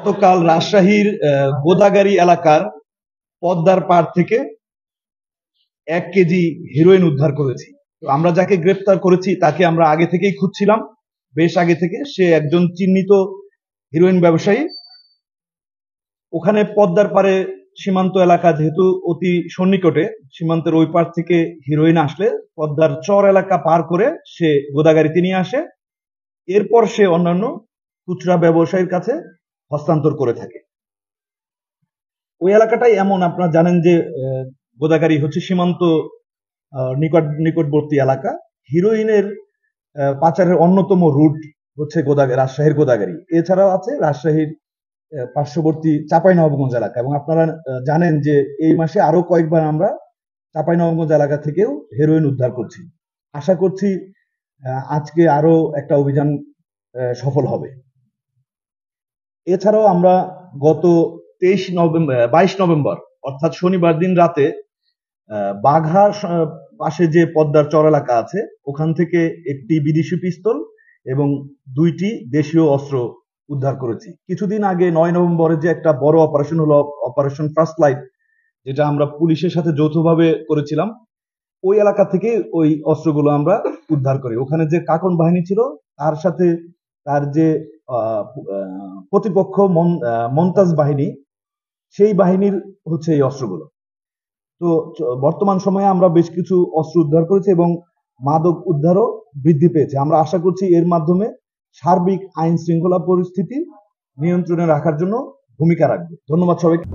গতকাল রাজশাহীর গোদাগাড়ী এলাকার পদ্মার পাড় থেকে 1 কেজি হেরোইন উদ্ধার করেছি। তো আমরা যাকে গ্রেফতার করেছি তাকে আমরা আগে থেকেই খুঁজছিলাম, বেশ আগে থেকে। সে একজন চিহ্নিত হেরোইন ব্যবসায়ী। ওখানে পদ্মার পাড়ে সীমান্ত এলাকা যেহেতু অতি সন্নিকটে, সীমান্তের ওই পার থেকে হিরোইন আসলে পদ্মার চর এলাকা পার করে সে গোদাগাড়িতে নিয়ে আসে। এরপর সে অন্যান্য খুচরা ব্যবসায়ীর কাছে হস্তান্তর করে থাকে। ওই এলাকাটাই এমন, আপনারা জানেন যে গোদাগাড়ি হচ্ছে সীমান্ত নিকটবর্তী এলাকা। হিরোইনের পাচারের অন্যতম রুট হচ্ছে রাজশাহীর গোদাগাড়ি। এছাড়াও আছে রাজশাহীর পার্শ্ববর্তী চাঁপাইনবাবগঞ্জ এলাকা। এবং আপনারা জানেন যে এই মাসে আরো কয়েকবার আমরা চাঁপাইনবাবগঞ্জ এলাকা থেকেও হেরোইন উদ্ধার করছি। আশা করছি আজকে আরো একটা অভিযান সফল হবে। এছাড়াও আমরা গত 22 নভেম্বর অর্থাৎ শনিবার দিন রাতে বাঘার পাশে যে পদ্মার চর এলাকা আছে ওখান থেকে একটি বিদেশি পিস্তল এবং 2টি দেশীয় অস্ত্র উদ্ধার করেছি। কিছুদিন আগে 9 নভেম্বরে যে একটা বড় অপারেশন হলো, অপারেশন ফার্স্ট লাইট, যেটা আমরা পুলিশের সাথে যৌথভাবে করেছিলাম, ওই এলাকা থেকে ওই অস্ত্রগুলো আমরা উদ্ধার করি। ওখানে যে কাকন বাহিনী ছিল তার সাথে তার যে প্রতিপক্ষ মন্তাজ বাহিনী, সেই বাহিনীর হচ্ছে এই অস্ত্রগুলো। তো বর্তমান সময়ে আমরা বেশ কিছু অস্ত্র উদ্ধার করেছি এবং মাদক উদ্ধারও বৃদ্ধি পেয়েছে। আমরা আশা করছি এর মাধ্যমে সার্বিক আইন শৃঙ্খলা পরিস্থিতি নিয়ন্ত্রণে রাখার জন্য ভূমিকা রাখবে। ধন্যবাদ সবাইকে।